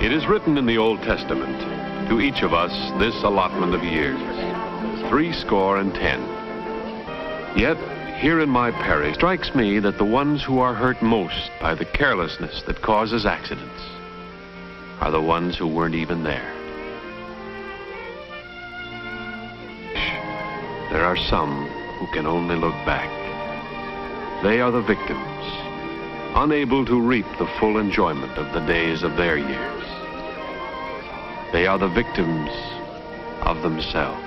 It is written in the Old Testament, to each of us this allotment of years, 70. Yet, here in my parish, strikes me that the ones who are hurt most by the carelessness that causes accidents are the ones who weren't even there. There are some who can only look back. They are the victims, unable to reap the full enjoyment of the days of their years. They are the victims of themselves.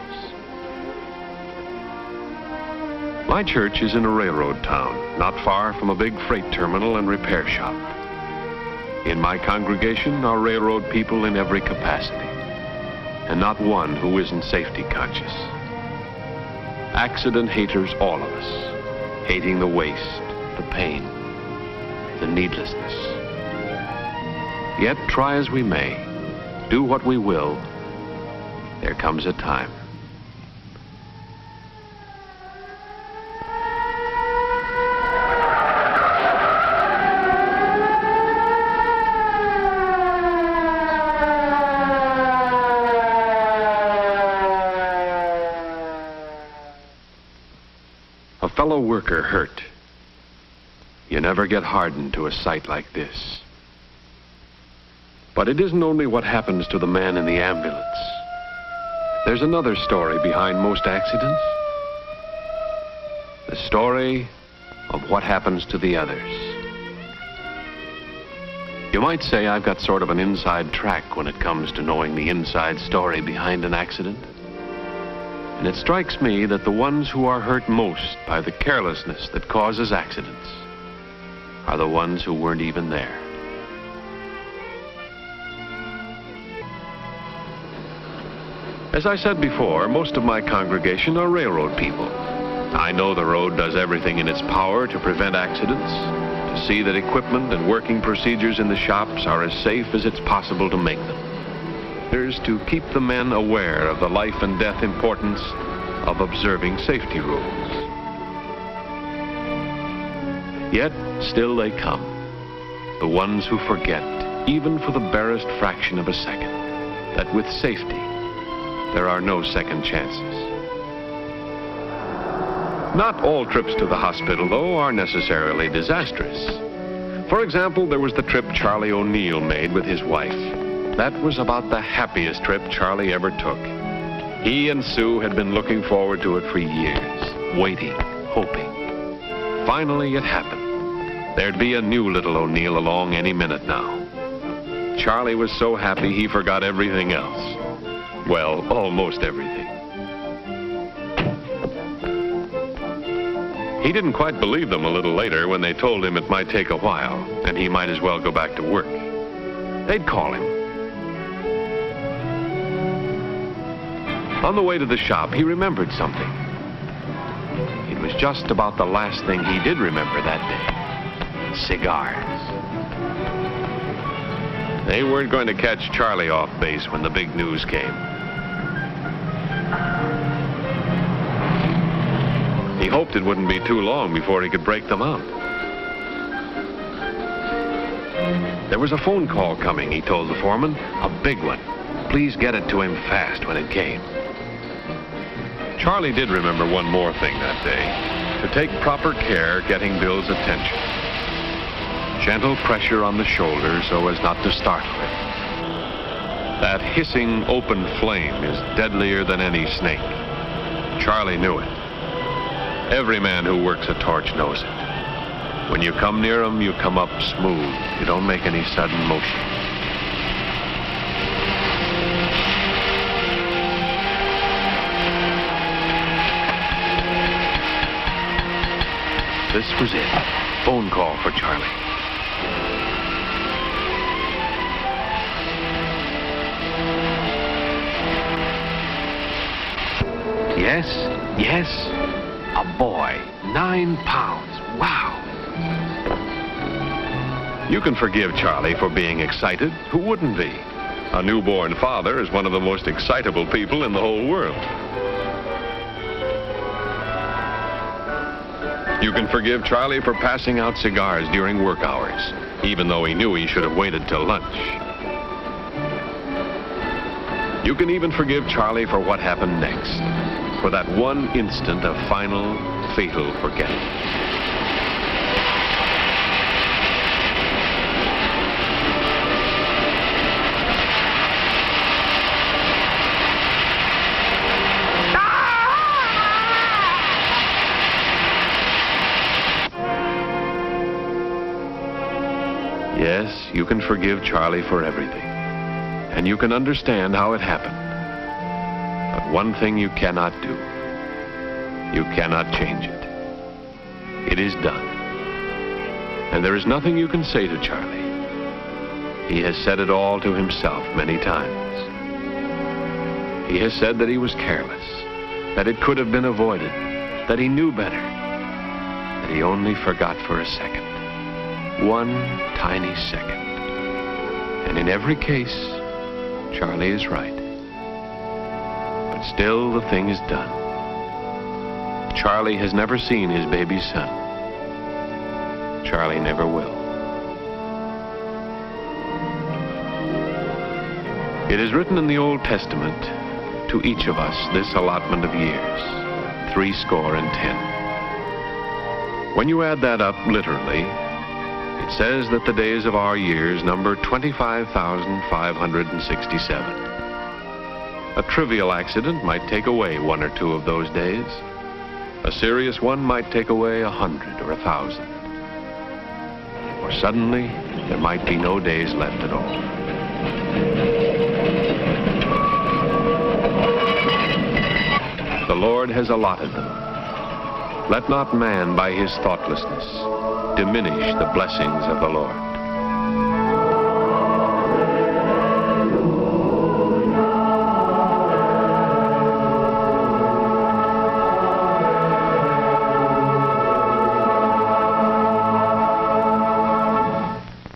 My church is in a railroad town, not far from a big freight terminal and repair shop. In my congregation are railroad people in every capacity, and not one who isn't safety conscious. Accident haters, all of us, hating the waste, the pain, the needlessness. Yet, try as we may, do what we will, there comes a time. A fellow worker hurt. You never get hardened to a sight like this. But it isn't only what happens to the man in the ambulance. There's another story behind most accidents. The story of what happens to the others. You might say I've got sort of an inside track when it comes to knowing the inside story behind an accident. And it strikes me that the ones who are hurt most by the carelessness that causes accidents are the ones who weren't even there. As I said before, most of my congregation are railroad people. I know the road does everything in its power to prevent accidents, to see that equipment and working procedures in the shops are as safe as it's possible to make them. There's to keep the men aware of the life and death importance of observing safety rules. Yet, still they come, the ones who forget, even for the barest fraction of a second, that with safety, there are no second chances. Not all trips to the hospital, though, are necessarily disastrous. For example, there was the trip Charlie O'Neill made with his wife. That was about the happiest trip Charlie ever took. He and Sue had been looking forward to it for years, waiting, hoping. Finally, it happened. There'd be a new little O'Neill along any minute now. Charlie was so happy he forgot everything else. Well, almost everything. He didn't quite believe them a little later when they told him it might take a while, and he might as well go back to work. They'd call him. On the way to the shop, he remembered something. It was just about the last thing he did remember that day. Cigars. They weren't going to catch Charlie off base when the big news came. He hoped it wouldn't be too long before he could break them out. There was a phone call coming, he told the foreman. A big one. Please get it to him fast when it came. Charlie did remember one more thing that day. To take proper care getting Bill's attention. Gentle pressure on the shoulder so as not to startle him. That hissing open flame is deadlier than any snake. Charlie knew it. Every man who works a torch knows it. When you come near them, you come up smooth. You don't make any sudden motion. This was it. Phone call for Charlie. Yes, yes. A boy, 9 pounds. Wow. You can forgive Charlie for being excited. Who wouldn't be? A newborn father is one of the most excitable people in the whole world. You can forgive Charlie for passing out cigars during work hours, even though he knew he should have waited till lunch. You can even forgive Charlie for what happened next, for that one instant of final, fatal forgetting. Yes, you can forgive Charlie for everything, and you can understand how it happened. But one thing you cannot do. You cannot change it. It is done. And there is nothing you can say to Charlie. He has said it all to himself many times. He has said that he was careless, that it could have been avoided, that he knew better, that he only forgot for a second. One tiny second. And in every case, Charlie is right. But still, the thing is done. Charlie has never seen his baby son. Charlie never will. It is written in the Old Testament, to each of us this allotment of years, 70. When you add that up literally, it says that the days of our years number 25,567. A trivial accident might take away 1 or 2 of those days. A serious one might take away 100 or 1,000. Or suddenly, there might be no days left at all. The Lord has allotted them. Let not man by his thoughtlessness diminish the blessings of the Lord.